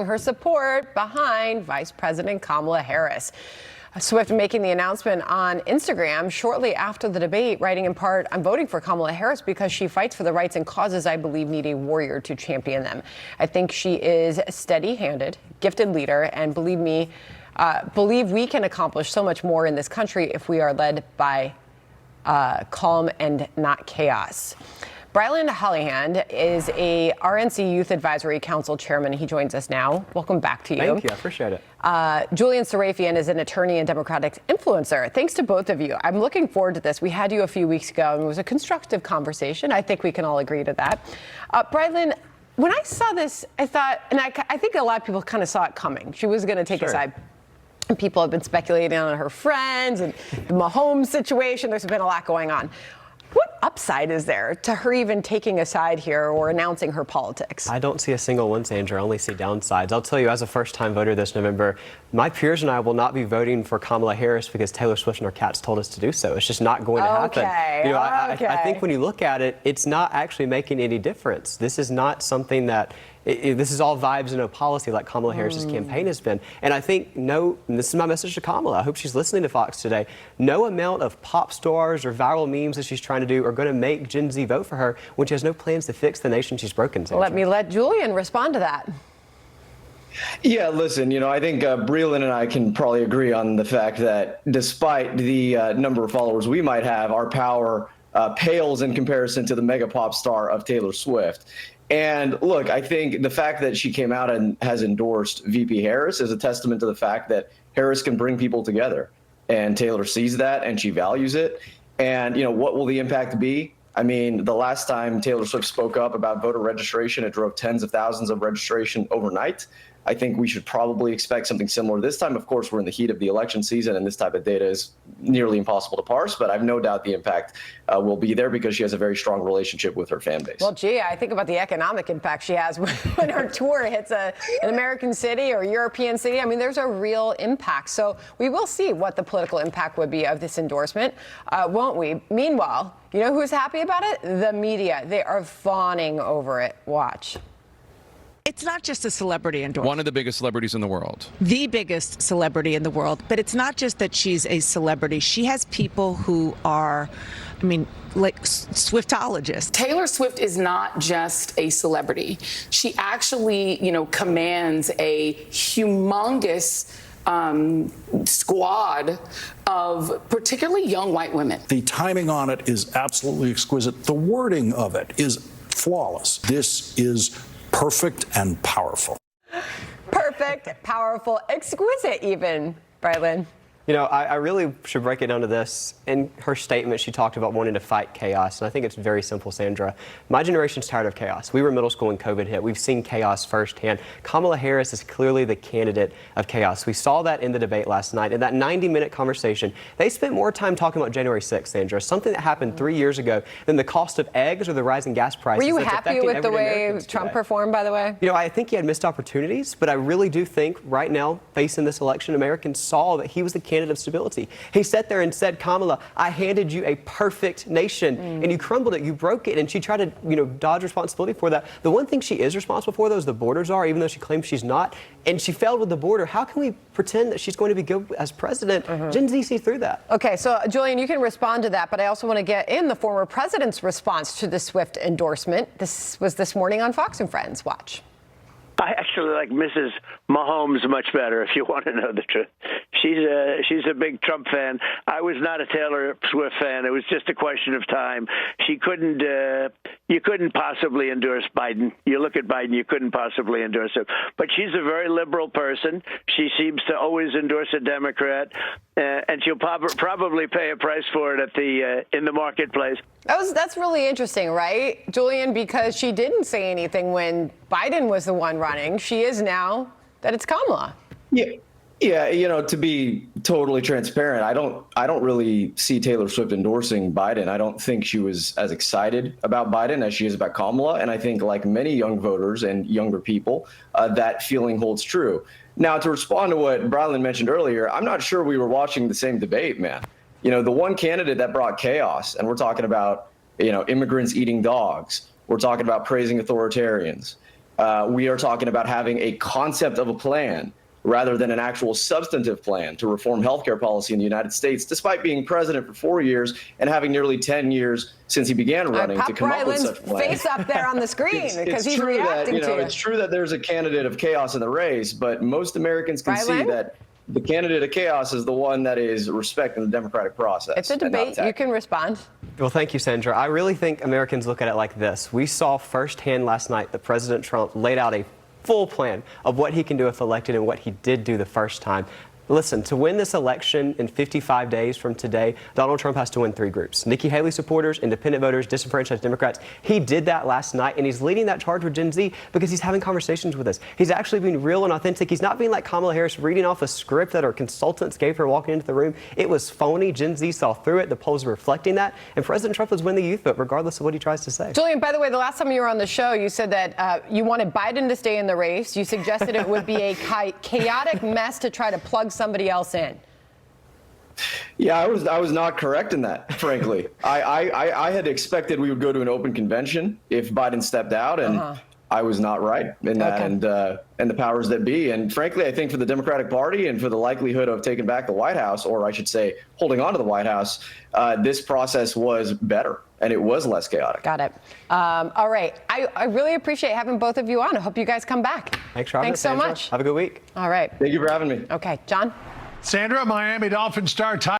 her support behind Vice President Kamala Harris. Swift making the announcement on Instagram shortly after the debate, writing in part, "I'm voting for Kamala Harris because she fights for the rights and causes I believe need a warrior to champion them. I think she is steady-handed, gifted leader, and believe we can accomplish so much more in this country if we are led by calm and not chaos." Brilyn Hollyhand is a RNC Youth Advisory Council chairman. He joins us now. Welcome back to you. Thank you. I appreciate it. Julian Sarafian is an attorney and Democratic influencer. Thanks to both of you. I'm looking forward to this. We had you a few weeks ago, and it was a constructive conversation. I think we can all agree to that. Brilyn, when I saw this, I thought, and I think a lot of people kind of saw it coming. She was going to take a side. And people have been speculating on her friends and the Mahomes situation. There's been a lot going on. What upside is there to her even taking a side here or announcing her politics? I don't see a single one, Sandra. I only see downsides. I'll tell you, as a first-time voter this November, my peers and I will not be voting for Kamala Harris because Taylor Swift and her cats told us to do so. It's just not going to happen. I think when you look at it, it's not actually making any difference. This is not something that this is all vibes and no policy like Kamala Harris's campaign has been. And I think, and this is my message to Kamala. I hope she's listening to Fox today. No amount of pop stars or viral memes that she's trying to do are going to make Gen Z vote for her when she has no plans to fix the nation she's broken. Let Julian respond to that. Yeah, listen, I think Brilyn and I can probably agree on the fact that despite the number of followers we might have, our power pales in comparison to the mega pop star of Taylor Swift. And look, I think the fact that she came out and has endorsed VP Harris is a testament to the fact that Harris can bring people together. And Taylor sees that and she values it. And, what will the impact be? I mean, the last time Taylor Swift spoke up about voter registration, it drove tens of thousands of registration overnight. I think we should probably expect something similar this time. Of course, we're in the heat of the election season, and this type of data is nearly impossible to parse, but I have no doubt the impact will be there because she has a very strong relationship with her fan base. Well, gee, I think about the economic impact she has when her tour hits an American city or European city. I mean, there's a real impact. So we will see what the political impact would be of this endorsement, won't we? Meanwhile, you know who's happy about it? The media. They are fawning over it. Watch. It's not just a celebrity endorsement. One of the biggest celebrities in the world. The biggest celebrity in the world. But it's not just that she's a celebrity. She has people who are, like Swiftologists. Taylor Swift is not just a celebrity. She actually, commands a humongous squad of particularly young white women. The timing on it is absolutely exquisite. The wording of it is flawless. This is perfect and powerful. Perfect, powerful, exquisite even, Brilyn. I really should break it down to this. In her statement, she talked about wanting to fight chaos. And I think it's very simple, Sandra. My generation's tired of chaos. We were middle school when COVID hit. We've seen chaos firsthand. Kamala Harris is clearly the candidate of chaos. We saw that in the debate last night. In that 90-minute conversation, they spent more time talking about January 6th, Sandra, something that happened 3 years ago, than the cost of eggs or the rising gas prices. Were you happy with the way Trump performed, by the way? I think he had missed opportunities, but I really do think right now, facing this election, Americans saw that he was the candidate of stability. He sat there and said, Kamala, I handed you a perfect nation, and you crumbled it, you broke it, and she tried to, dodge responsibility for that. The one thing she is responsible for, though, is the borders are, even though she claims she's not, and she failed with the border. How can we pretend that she's going to be good as president? Gen Z sees through that. Okay, so Julian, you can respond to that, but I also want to get in the former president's response to the Swift endorsement. This was this morning on Fox and Friends. Watch. I actually like Mrs. Mahomes much better, if you want to know the truth. She's a big Trump fan. I was not a Taylor Swift fan. It was just a question of time. You couldn't possibly endorse Biden. You look at Biden, you couldn't possibly endorse him. But she's a very liberal person. She seems to always endorse a Democrat, and she'll probably pay a price for it in the marketplace. That's really interesting, right, Julian? Because she didn't say anything when Biden was the one running. She is now that it's Kamala. Yeah, to be totally transparent, I don't really see Taylor Swift endorsing Biden. I don't think she was as excited about Biden as she is about Kamala. And I think, like many young voters and younger people, that feeling holds true. Now, to respond to what Brilyn mentioned earlier, I'm not sure we were watching the same debate, man. The one candidate that brought chaos, and we're talking about, immigrants eating dogs. We're talking about praising authoritarians. we are talking about having a concept of a plan rather than an actual substantive plan to reform healthcare policy in the United States, despite being president for 4 years and having nearly 10 years since he began running to come up with such a plan. Face up there on the screen because he's true reacting that, to you. It's true that there's a candidate of chaos in the race, but most Americans can see that the candidate of chaos is the one that is respecting the democratic process. It's a debate. You can respond. Well, thank you, Sandra. I really think Americans look at it like this. We saw firsthand last night that President Trump laid out a full plan of what he can do if elected and what he did do the first time. Listen, to win this election in 55 days from today, Donald Trump has to win 3 groups. Nikki Haley supporters, independent voters, disenfranchised Democrats. He did that last night, and he's leading that charge with Gen Z because he's having conversations with us. He's actually being real and authentic. He's not being like Kamala Harris, reading off a script that her consultants gave her walking into the room. It was phony. Gen Z saw through it. The polls are reflecting that. And President Trump has won the youth vote, regardless of what he tries to say. Julian, by the way, the last time you were on the show, you said that you wanted Biden to stay in the race. You suggested it would be a chaotic mess to try to plug somebody else in. Yeah, I was not correct in that, frankly. I had expected we would go to an open convention if Biden stepped out, and I was not right in that, and the powers that be. And frankly, I think for the Democratic Party and for the likelihood of taking back the White House, or I should say holding on to the White House, this process was better and it was less chaotic. Got it. All right. I really appreciate having both of you on. I hope you guys come back. Thanks for having us, so Sandra. much. Have a good week. All right. Thank you for having me. Okay, John? Sandra, Miami Dolphins star